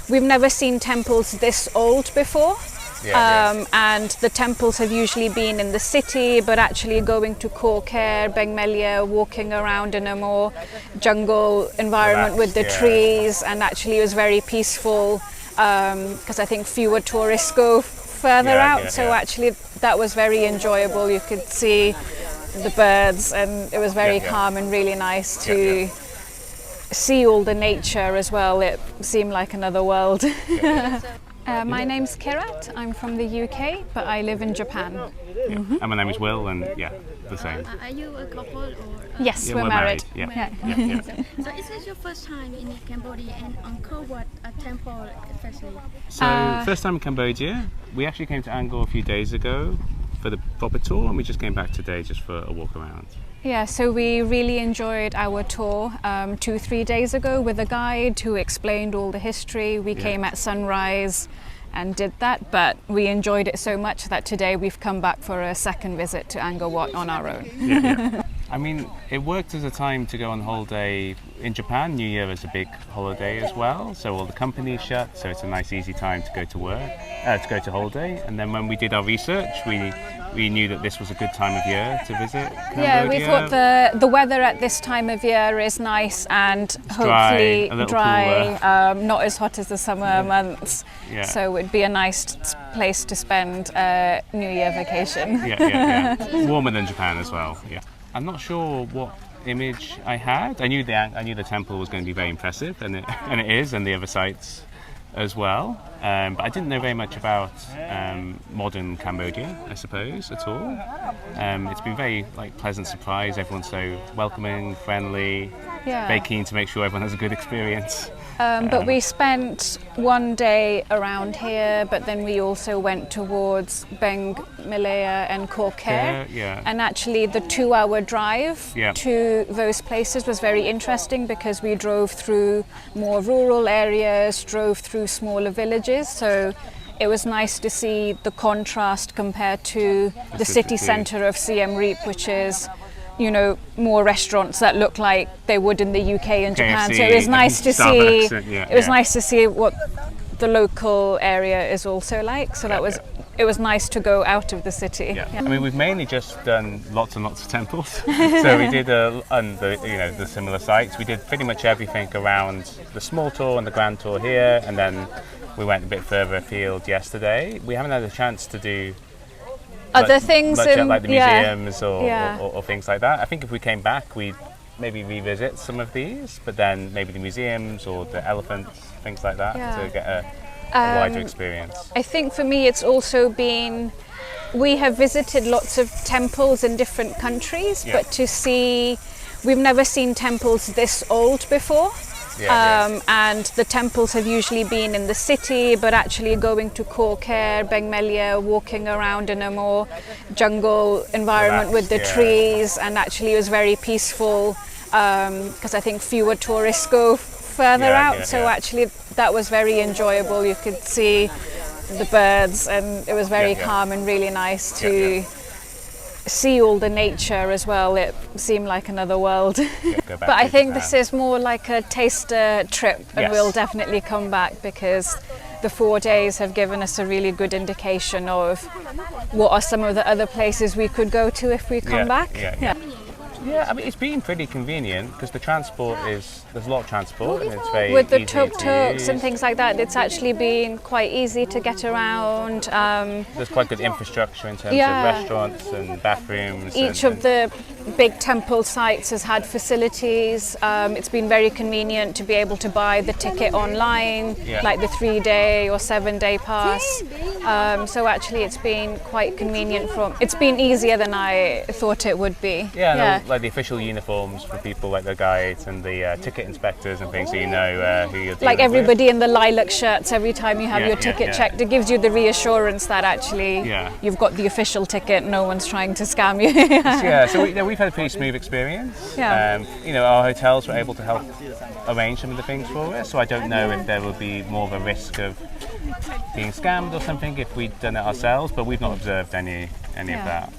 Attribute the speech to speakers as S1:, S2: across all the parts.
S1: we've never seen temples this old before. And the temples have usually been in the city, but actually going to Tthe, Bengmelia, walking around in a more jungle environment with the trees, and actually it was very peaceful because I think fewer tourists go further out. So actually that was very enjoyable. You could see the birds, and it was very calm and really nice to see all the nature as well. It seemed like another world. My name's Qiraat. I'm from the UK, but I live in Japan.
S2: And my name is Will, and the same.
S3: Are you a couple or?
S1: Yes, we're married.
S3: So is this your first time in Cambodia, and Angkor Wat temple especially?
S2: So first time in Cambodia. We actually came to Angkor a few days ago for the proper tour, and we just came back today just for a walk around.
S1: Yeah, so we really enjoyed our tour 2-3 days ago with a guide who explained all the history. We came at sunrise and did that, but we enjoyed it so much that today we've come back for a second visit to Angkor Wat on our own.
S2: I mean, it worked as a time to go on holiday in Japan. New Year is a big holiday as well, so all the companies shut, so it's a nice easy time to go to work, to go to holiday. And then when we did our research, we knew that this was a good time of year to visit Cambodia.
S1: Yeah, we thought the weather at this time of year is nice and hopefully dry, not as hot as the summer months. So it'd be a nice place to spend a New Year vacation.
S2: Warmer than Japan as well. I'm not sure what image I had. I knew the temple was going to be very impressive, and it is, and the other sites as well. But I didn't know very much about modern Cambodia, I suppose, at all. It's been very pleasant surprise. Everyone's so welcoming, friendly, very keen to make sure everyone has a good experience.
S1: But we spent one day around here, but then we also went towards Bengmelia and Tthe. And actually the 2-hour drive to those places was very interesting because we drove through more rural areas, drove through smaller villages. So it was nice to see the contrast compared to the city centre of SIEM REAP, which is, you know, more restaurants that look like they would in the UK and Japan.
S2: KFC,
S1: so it was nice to see.
S2: It was
S1: nice to see what the local area is also like. So it was nice to go out of the city.
S2: I mean, we've mainly just done lots and lots of temples. So we did the similar sites. We did pretty much everything around the small tour and the grand tour here, and then we went a bit further afield yesterday. We haven't had a chance to do
S1: other things in
S2: like the museums or things like that. I think if we came back, we'd maybe revisit some of these, but then maybe the museums or the elephants, things like that, to get a wider experience.
S1: I think for me it's also been, we have visited lots of temples in different countries, but to see, we've never seen temples this old before. And the temples have usually been in the city, but actually going to Tthe, Bengmelia, walking around in a more jungle environment with the trees, and actually it was very peaceful because I think fewer tourists go further out. So actually that was very enjoyable. You could see the birds, and it was very calm and really nice to see all the nature as well. It seemed like another world. But I think this is more like a taster trip, and we'll definitely come back because the 4 days have given us a really good indication of what are some of the other places we could go to if we come back.
S2: I mean, it's been pretty convenient because the transport there's a lot of transport, and it's very
S1: with the
S2: easy
S1: tuk-tuks and things like that. It's actually been quite easy to get around.
S2: There's quite good infrastructure in terms of restaurants and bathrooms.
S1: Each of the big temple sites has had facilities. It's been very convenient to be able to buy the ticket online, like the 3-day or 7-day pass. So actually it's been quite convenient. It's been easier than I thought it would be.
S2: Like the official uniforms for people, like the guides and the ticket inspectors and things, so you know who you're dealing
S1: like everybody
S2: with.
S1: In the lilac shirts every time you have your ticket checked. It gives you the reassurance that actually you've got the official ticket, no one's trying to scam you.
S2: So we've had a pretty smooth experience. Our hotels were able to help arrange some of the things for us, so I don't know if there would be more of a risk of being scammed or something if we'd done it ourselves, but we've not observed any of that.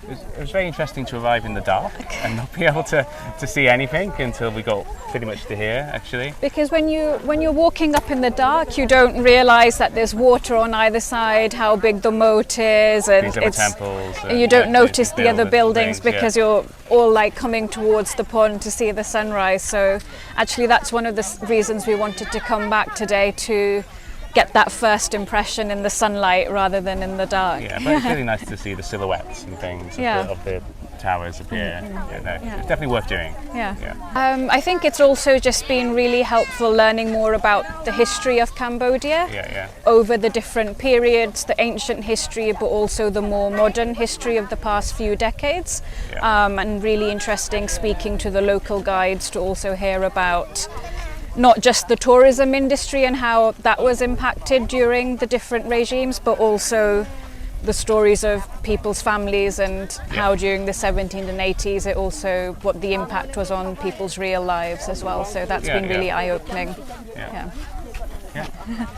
S2: it was very interesting to arrive in the dark and not be able to see anything until we got pretty much to here, actually.
S1: Because when you're walking up in the dark, you don't realise that there's water on either side, how big the moat is, and
S2: These other temples.
S1: And you don't notice the other buildings because you're all like coming towards the pond to see the sunrise. So actually, that's one of the reasons we wanted to come back today, to get that first impression in the sunlight rather than in the dark.
S2: Yeah, but it's really nice to see the silhouettes and things of the towers appear. It's definitely worth doing.
S1: I think it's also just been really helpful learning more about the history of Cambodia over the different periods, the ancient history, but also the more modern history of the past few decades. And really interesting speaking to the local guides to also hear about not just the tourism industry and how that was impacted during the different regimes, but also the stories of people's families and how during the 17th and 80s it also, what the impact was on people's real lives as well. So that's been really eye-opening.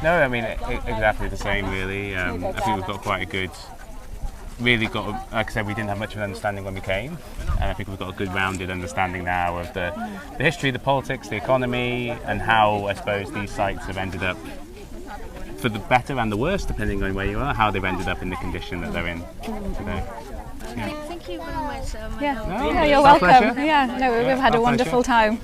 S2: No, I mean, exactly the same really. I think we've got quite a good, like I said, we didn't have much of an understanding when we came, and I think we've got a good rounded understanding now of the history, the politics, the economy, and how I suppose these sites have ended up, for the better and the worse depending on where you are, how they've ended up in the condition that they're in today.
S3: Thank you very much.
S1: You're welcome. We've had a wonderful time.